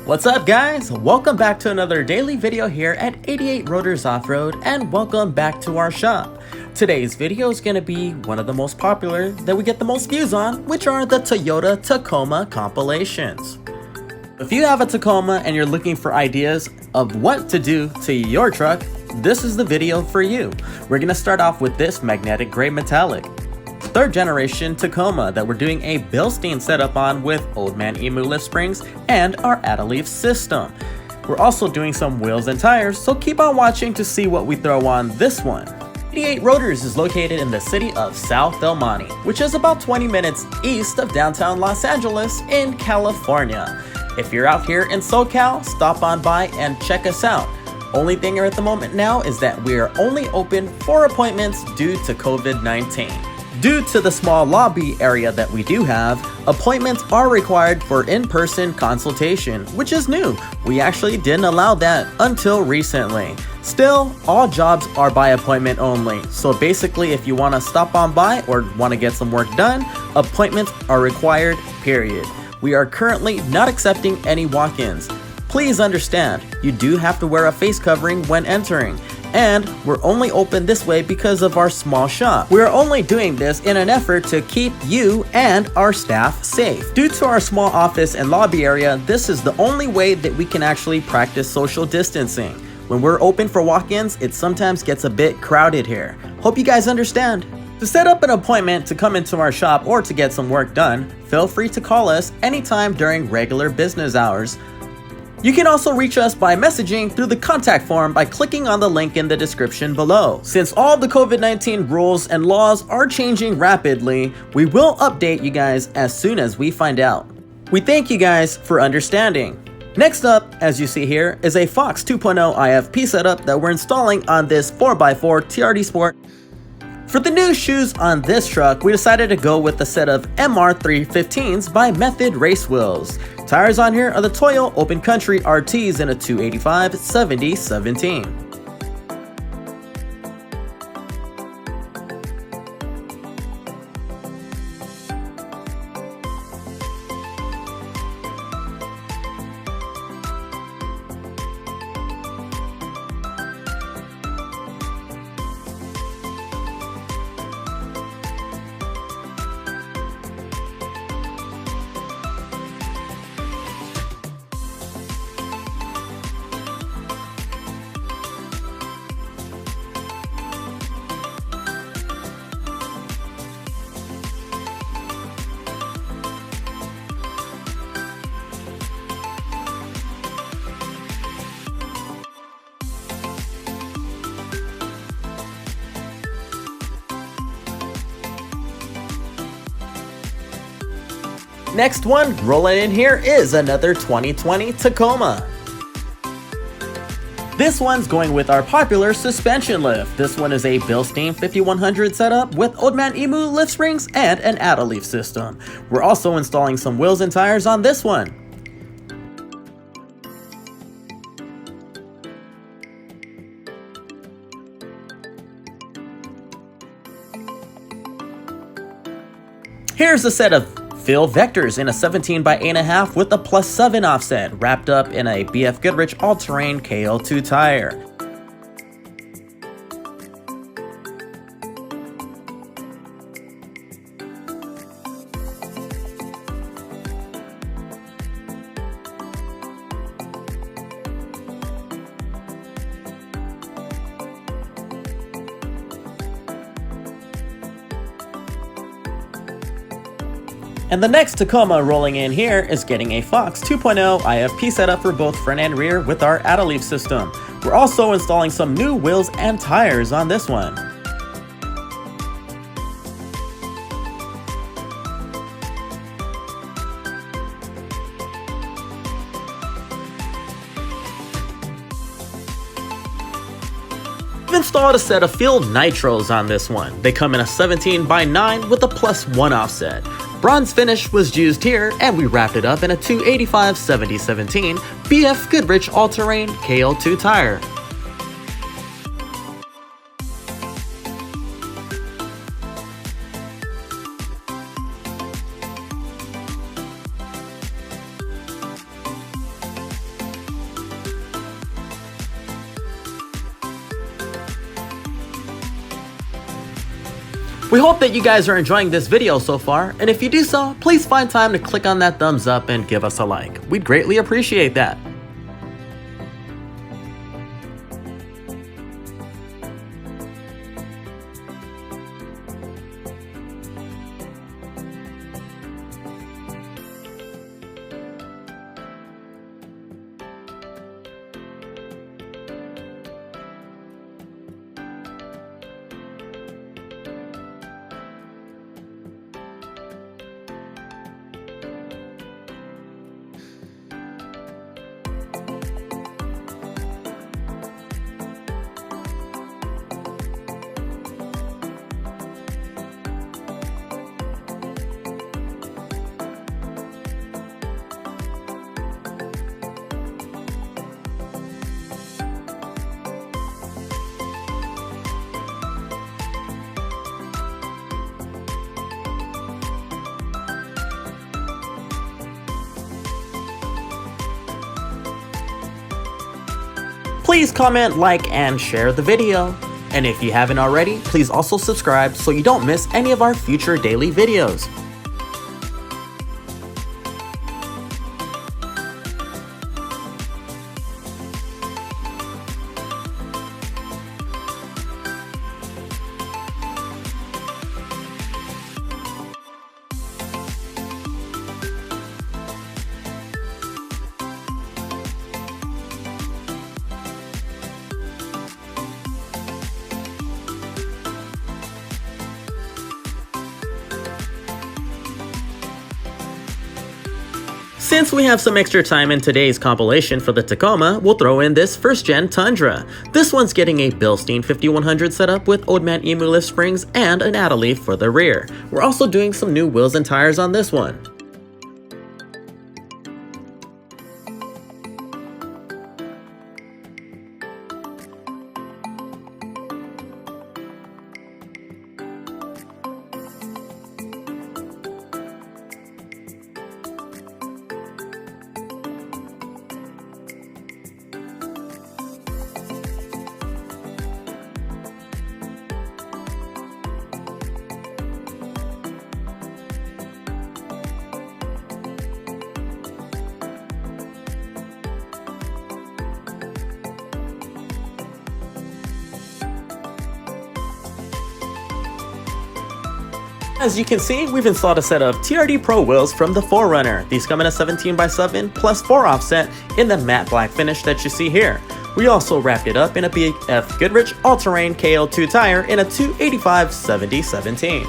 What's up guys? Welcome back to another daily video here at 88 Rotors Off-Road, and welcome back to our shop. Today's video is going to be one of the most popular that we get the most views on, which are the Toyota Tacoma compilations. If you have a Tacoma and you're looking for ideas of what to do to your truck, this is the video for you. We're going to start off with this magnetic gray metallic third generation Tacoma that we're doing a BILSTEIN setup on with old Man Emu lift springs and our add-a-leaf system. We're also doing some wheels and tires, so keep on watching to see what we throw on this one. 88 Rotors is located in the city of South El Monte, which is about 20 minutes east of downtown Los Angeles in California. If you're out here in SoCal, stop on by and check us out. Only thing at the moment now is that we are only open for appointments due to COVID-19. Due to the small lobby area that we do have, appointments are required for in-person consultation, which is new. We actually didn't allow that until recently. Still, all jobs are by appointment only, so basically if you want to stop on by or want to get some work done, appointments are required, period. We are currently not accepting any walk-ins. Please understand, you do have to wear a face covering when entering. And we're only open this way because of our small shop. We're only doing this in an effort to keep you and our staff safe. Due to our small office and lobby area, this is the only way that we can actually practice social distancing. When we're open for walk-ins, it sometimes gets a bit crowded here. Hope you guys understand. To set up an appointment to come into our shop or to get some work done, feel free to call us anytime during regular business hours. You can also reach us by messaging through the contact form by clicking on the link in the description below. Since all the COVID-19 rules and laws are changing rapidly, we will update you guys as soon as we find out. We thank you guys for understanding. Next up, as you see here, is a Fox 2.0 IFP setup that we're installing on this 4x4 TRD Sport. For the new shoes on this truck, we decided to go with a set of MR315s by Method Race Wheels. Tires on here are the Toyo Open Country RTs in a 285/70/17. Next one rolling in here is another 2020 Tacoma. This one's going with our popular suspension lift. This one is a BILSTEIN 5100 setup with old Man Emu lift springs and an add-a-leaf system. We're also installing some wheels and tires on this one. Here's a set of fill vectors in a 17x8.5 with a +7 offset, wrapped up in a BFGoodrich all-terrain KO2 tire. And the next Tacoma rolling in here is getting a Fox 2.0 IFP setup for both front and rear with our add-a-leaf system. We're also installing some new wheels and tires on this one. We've installed a set of field nitros on this one. They come in a 17x9 with a +1 offset. Bronze finish was used here, and we wrapped it up in a 285/70/17 BFGoodrich all-terrain KO2 tire. We hope that you guys are enjoying this video so far, and if you do so, please find time to click on that thumbs up and give us a like. We'd greatly appreciate that. Please comment, like, and share the video. And if you haven't already, please also subscribe so you don't miss any of our future daily videos. Since we have some extra time in today's compilation for the Tacoma, we'll throw in this first-gen Tundra. This one's getting a BILSTEIN 5100 setup with old Man Emu lift springs and an add-a leaf for the rear. We're also doing some new wheels and tires on this one. As you can see, we've installed a set of TRD Pro wheels from the 4Runner. These come in a 17x7 plus 4 offset in the matte black finish that you see here. We also wrapped it up in a BFGoodrich all-terrain KO2 tire in a 285/70/17.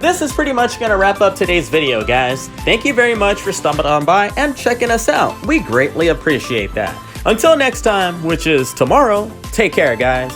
This is pretty much gonna wrap up today's video, guys. Thank you very much for stopping on by and checking us out. We greatly appreciate that. Until next time, which is tomorrow, take care, guys.